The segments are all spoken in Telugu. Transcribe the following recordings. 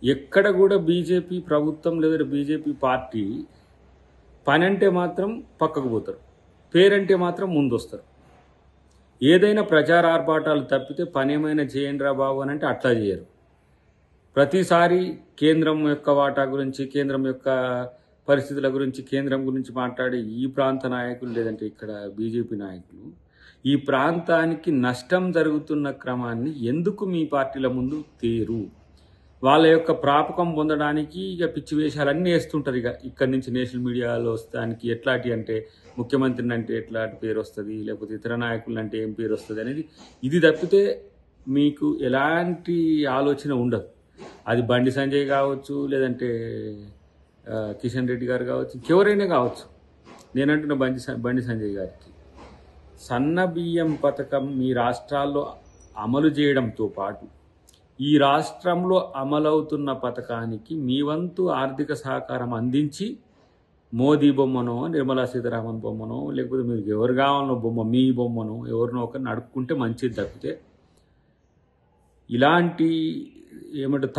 ఎక్కడ కూడా బీజేపీ ప్రభుత్వం లేదా బీజేపీ పార్టీ పని అంటే మాత్రం పక్కకు పోతారు, పేరంటే మాత్రం ముందొస్తారు. ఏదైనా ప్రచార ఆర్భాటాలు తప్పితే పని ఏమైనా చేయండి రా బాబు అని అంటే అట్లా చేయరు. ప్రతిసారి కేంద్రం యొక్క వాటా గురించి, కేంద్రం యొక్క పరిస్థితుల గురించి, కేంద్రం గురించి మాట్లాడే ఈ ప్రాంత నాయకులు లేదంటే ఇక్కడ బీజేపీ నాయకులు ఈ ప్రాంతానికి నష్టం జరుగుతున్న క్రమాన్ని ఎందుకు మీ పార్టీల ముందు తేరు? వాళ్ళ యొక్క ప్రాపకం పొందడానికి ఇక పిచ్చి వేషాలన్నీ వేస్తుంటారు. ఇక్కడి నుంచి నేషనల్ మీడియాలో వస్తానికి ఎట్లాంటి అంటే ముఖ్యమంత్రిని అంటే ఎట్లాంటి పేరు వస్తుంది, లేకపోతే ఇతర నాయకులు అంటే ఏం పేరు వస్తుంది అనేది ఇది తప్పితే మీకు ఎలాంటి ఆలోచన ఉండదు. అది బండి సంజయ్ కావచ్చు, లేదంటే కిషన్ రెడ్డి గారు కావచ్చు, ఇంకెవరైనా కావచ్చు. నేనంటున్న బండి సంజయ్ గారికి సన్న బియ్యం పథకం మీ రాష్ట్రాల్లో అమలు చేయడంతో పాటు ఈ రాష్ట్రంలో అమలవుతున్న పథకానికి మీ వంతు ఆర్థిక సహకారం అందించి మోదీ బొమ్మనో, నిర్మలా సీతారామన్ బొమ్మనో, లేకపోతే మీకు ఎవరు కావాలనో బొమ్మ, మీ బొమ్మనో ఎవరినో ఒకరిని నడుపుకుంటే మంచిది తప్పితే ఇలాంటి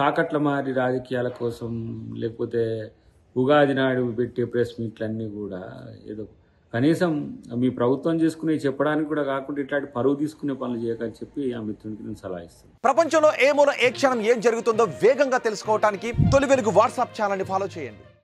తాకట్ల మారి రాజకీయాల కోసం, లేకపోతే ఉగాది నాడు పెట్టే ప్రెస్ మీట్లన్నీ కూడా ఏదో కనీసం మీ ప్రభుత్వం చేసుకునే చెప్పడానికి కూడా కాకుండా ఇట్లాంటి పరువు తీసుకునే పనులు చేయకని చెప్పి ఆ మిత్రునికి నేను సలహా ఇస్తాను. ప్రపంచంలో ఏ మూల ఏ క్షణం ఏం జరుగుతుందో వేగంగా తెలుసుకోవడానికి తొలి వెలుగు వాట్సాప్ ఛానల్ని ఫాలో చేయండి.